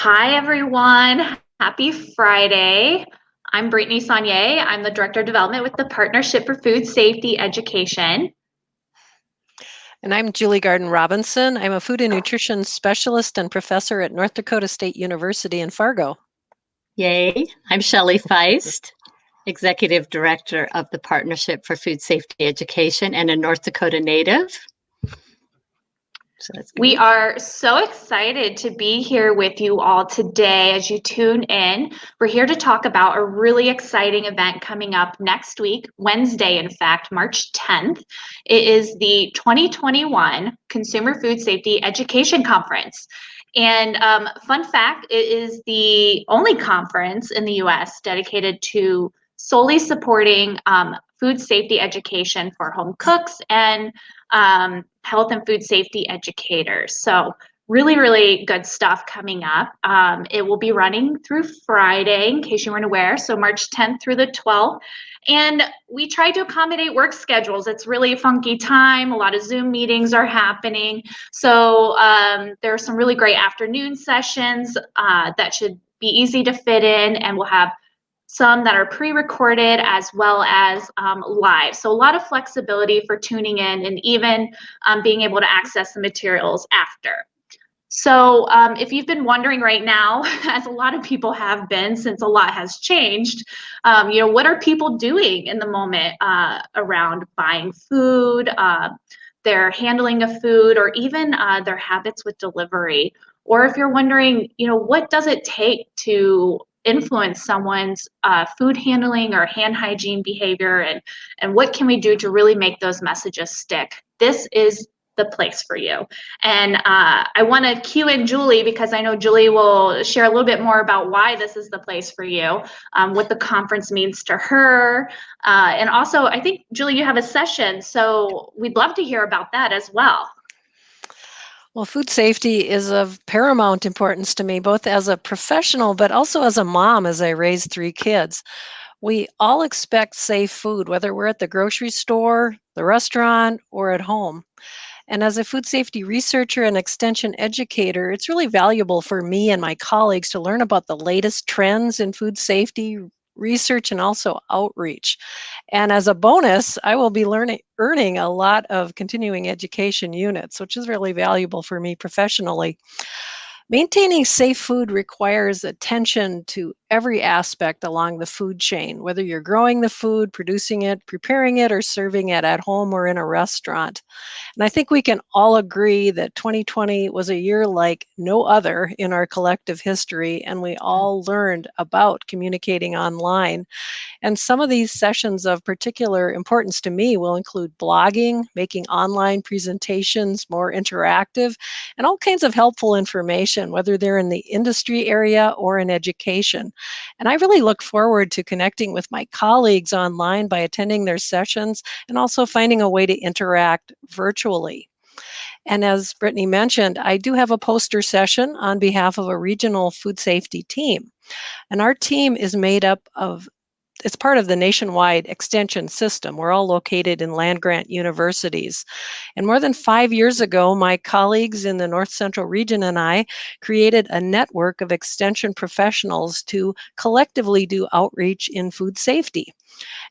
Hi, everyone. Happy Friday. I'm Britanny Saunier. I'm the Director of Development with the Partnership for Food Safety Education. And I'm Julie Garden Robinson. I'm a food and nutrition specialist and professor at North Dakota State University in Fargo. Yay. I'm Shelley Feist, Executive Director of the Partnership for Food Safety Education and a North Dakota native. So that's We good. are so excited to be here with you all today as you tune in. We're here to talk about a really exciting event coming up next week, Wednesday, in fact, March 10th. It is the 2021 Consumer Food Safety Education Conference. And fun fact, it is the only conference in the US dedicated to solely supporting food safety education for home cooks and health and food safety educators. So really, really good stuff coming up. It will be running through Friday, in case you weren't aware, so March 10th through the 12th. And we try to accommodate work schedules. It's really a funky time. A lot of Zoom meetings are happening. So there are some really great afternoon sessions that should be easy to fit in, and we'll have some that are pre-recorded as well as live. So a lot of flexibility for tuning in and even being able to access the materials after. So if you've been wondering right now, as a lot of people have been since a lot has changed, what are people doing in the moment around buying food, their handling of food, or even their habits with delivery? Or if you're wondering, what does it take to influence someone's food handling or hand hygiene behavior, and what can we do to really make those messages stick? This is the place for you. And I want to cue in Julie because I know Julie will share a little bit more about why this is the place for you, what the conference means to her. And also, I think, Julie, you have a session, so we'd love to hear about that as well. Well, food safety is of paramount importance to me, both as a professional, but also as a mom as I raise three kids. We all expect safe food, whether we're at the grocery store, the restaurant, or at home. And as a food safety researcher and extension educator, it's really valuable for me and my colleagues to learn about the latest trends in food safety research and also outreach. And as a bonus, I will be earning a lot of continuing education units, which is really valuable for me professionally. Maintaining safe food requires attention to every aspect along the food chain, whether you're growing the food, producing it, preparing it, or serving it at home or in a restaurant. And I think we can all agree that 2020 was a year like no other in our collective history, and we all learned about communicating online. And some of these sessions of particular importance to me will include blogging, making online presentations more interactive, and all kinds of helpful information, whether they're in the industry area or in education. And I really look forward to connecting with my colleagues online by attending their sessions and also finding a way to interact virtually. And as Brittany mentioned, I do have a poster session on behalf of a regional food safety team. And our team is made up of it's part of the nationwide extension system. We're all located in land grant universities. And more than 5 years ago, my colleagues in the North Central region and I created a network of extension professionals to collectively do outreach in food safety.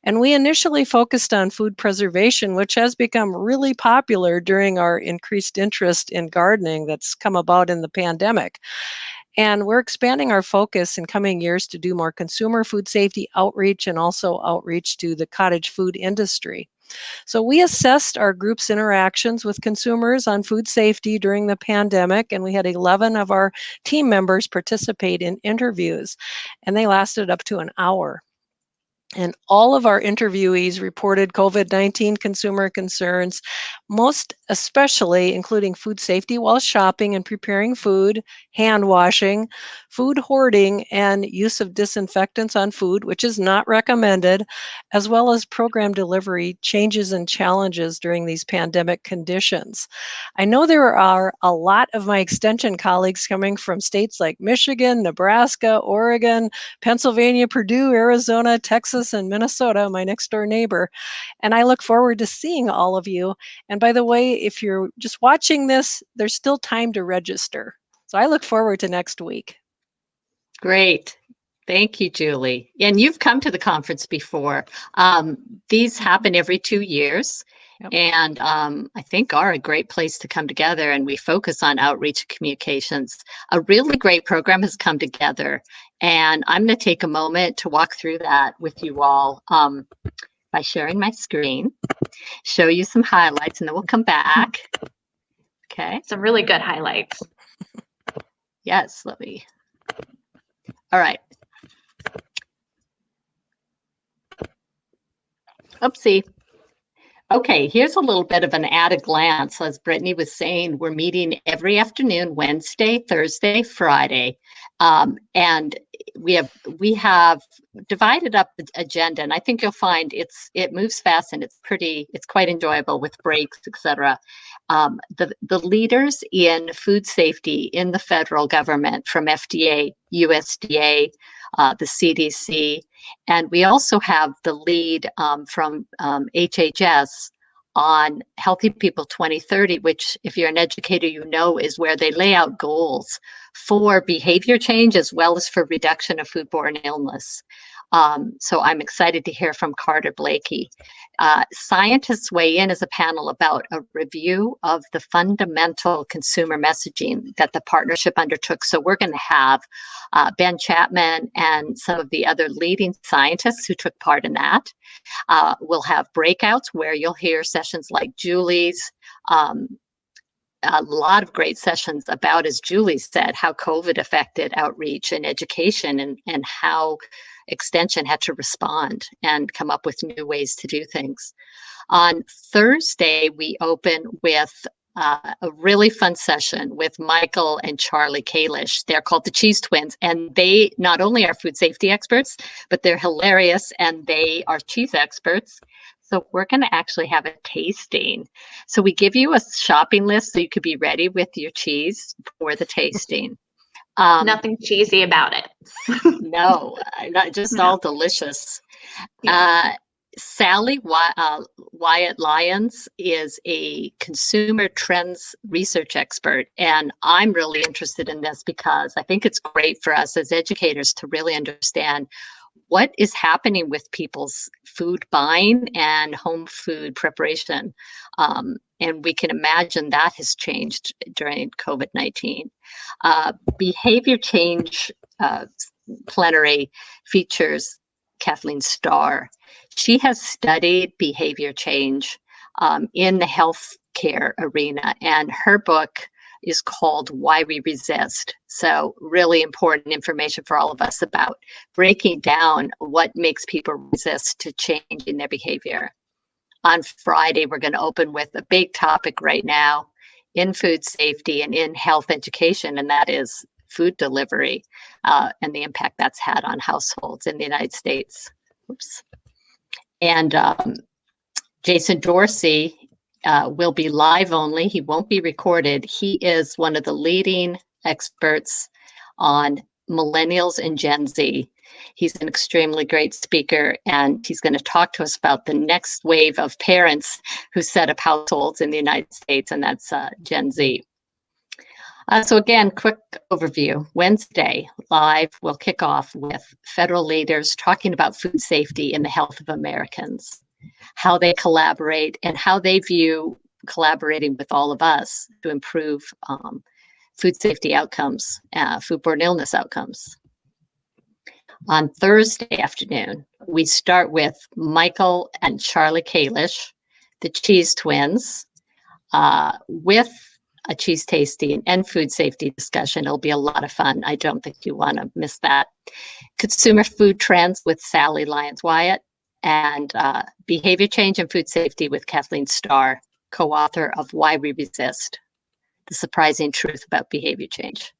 And we initially focused on food preservation, which has become really popular during our increased interest in gardening that's come about in the pandemic. And we're expanding our focus in coming years to do more consumer food safety outreach and also outreach to the cottage food industry. So we assessed our group's interactions with consumers on food safety during the pandemic, and we had 11 of our team members participate in interviews, and they lasted up to an hour. And all of our interviewees reported COVID 19 consumer concerns, most especially including food safety while shopping and preparing food, hand washing, food hoarding, and use of disinfectants on food, which is not recommended, as well as program delivery changes and challenges during these pandemic conditions. I know there are a lot of my extension colleagues coming from states like Michigan, Nebraska, Oregon, Pennsylvania, Purdue, Arizona, Texas, and Minnesota, my next door neighbor. And I look forward to seeing all of you. And by the way, if you're just watching this, there's still time to register. So I look forward to next week. Great. Thank you, Julie. And you've come to the conference before. These happen every 2 years. Yep. And I think are a great place to come together, and we focus on outreach and communications. A really great program has come together, and I'm going to take a moment to walk through that with you all by sharing my screen, show you some highlights, and then we'll come back. Okay. Some really good highlights. Yes, let me. All right. Oopsie. Okay, here's a little bit of an at a glance. As Brittany was saying, we're meeting every afternoon, Wednesday, Thursday, Friday. And we have divided up the agenda, and I think you'll find it moves fast and it's quite enjoyable with breaks, etc. The leaders in food safety in the federal government, from FDA, USDA, the CDC, and we also have the lead from HHS on Healthy People 2030, which, if you're an educator, you know is where they lay out goals for behavior change as well as for reduction of foodborne illness. So I'm excited to hear from Carter Blakey. Scientists weigh in as a panel about a review of the fundamental consumer messaging that the partnership undertook. So we're going to have Ben Chapman and some of the other leading scientists who took part in that. We'll have breakouts where you'll hear sessions like Julie's, a lot of great sessions about, as Julie said, how COVID affected outreach and education, and how Extension had to respond and come up with new ways to do things. On Thursday, we open with a really fun session with Michael and Charlie Kalish. They're called the Cheese Twins, and they not only are food safety experts, but they're hilarious, and they are cheese experts. So we're going to actually have a tasting. So we give you a shopping list so you could be ready with your cheese for the tasting. Nothing cheesy about it. No, not just No. all delicious. Yeah. Sally Wyatt Lyons is a consumer trends research expert, and I'm really interested in this because I think it's great for us as educators to really understand what is happening with people's food buying and home food preparation. And we can imagine that has changed during COVID-19. Behavior change plenary features Kathleen Starr. She has studied behavior change in the healthcare arena, and her book is called Why We Resist. So really important information for all of us about breaking down what makes people resist to changing their behavior. On Friday, we're going to open with a big topic right now in food safety and in health education, and that is food delivery and the impact that's had on households in the United States. Oops. And Jason Dorsey will be live only. He won't be recorded. He is one of the leading experts on millennials and Gen Z. He's an extremely great speaker, and he's going to talk to us about the next wave of parents who set up households in the United States, and that's Gen Z. So again, quick overview. Wednesday, live, we'll kick off with federal leaders talking about food safety and the health of Americans, how they collaborate, and how they view collaborating with all of us to improve food safety outcomes, foodborne illness outcomes. On Thursday afternoon, we start with Michael and Charlie Kalish, the Cheese Twins, with a cheese tasting and food safety discussion. It'll be a lot of fun. I don't think you want to miss that. Consumer food trends with Sally Lyons Wyatt, and behavior change and food safety with Kathleen Starr, co-author of Why We Resist, the surprising truth about behavior change.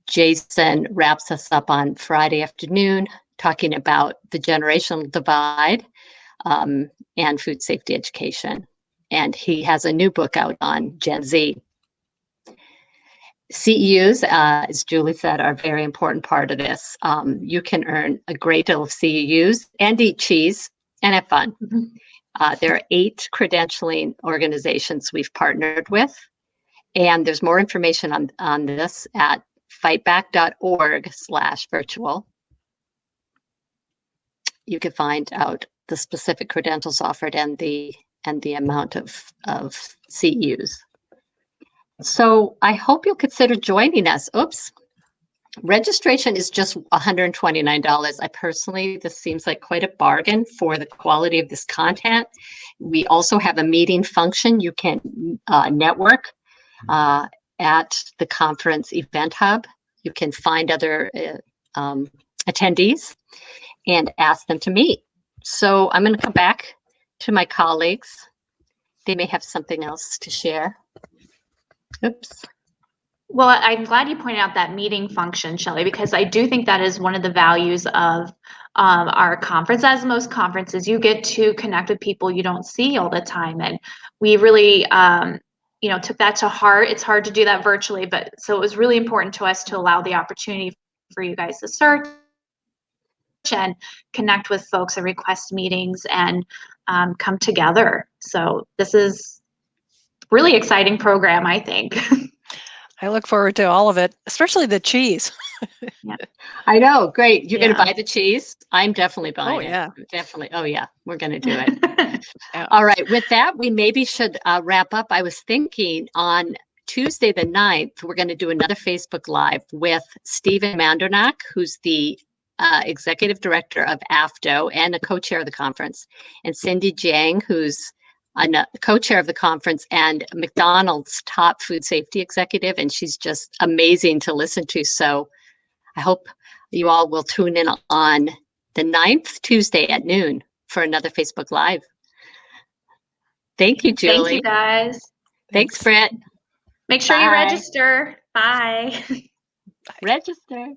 Jason wraps us up on Friday afternoon talking about the generational divide and food safety education. And he has a new book out on Gen Z. CEUs, as Julie said, are a very important part of this. You can earn a great deal of CEUs and eat cheese and have fun. There are 8 credentialing organizations we've partnered with, and there's more information on this at fightback.org/virtual. You can find out the specific credentials offered and the amount of CEUs. So I hope you'll consider joining us. Oops. Registration is just $129. This seems like quite a bargain for the quality of this content. We also have a meeting function. You can network at the conference event hub. You can find other attendees and ask them to meet. So I'm going to come back to my colleagues. They may have something else to share. Oops. Well, I'm glad you pointed out that meeting function, Shelley, because I do think that is one of the values of our conference. As most conferences, you get to connect with people you don't see all the time. And we really, took that to heart. It's hard to do that virtually, but so it was really important to us to allow the opportunity for you guys to search and connect with folks and request meetings and come together. So this is really exciting program, I think. I look forward to all of it, especially the cheese. Yeah. I know. Great. You're going to Yeah. buy the cheese? I'm definitely buying Oh, yeah. it. Definitely. Oh, yeah. We're going to do it. Yeah. All right. With that, we maybe should wrap up. I was thinking on Tuesday the 9th, we're going to do another Facebook Live with Stephen Mandernack, who's the executive director of AFDO and a co-chair of the conference, and Cindy Jiang, who's a co-chair of the conference and McDonald's top food safety executive, and she's just amazing to listen to. So I hope you all will tune in on the 9th, Tuesday at noon for another Facebook Live. Thank you, Julie. Thank you, guys. Thanks, Britt. Make sure you Bye. register. Bye. Register.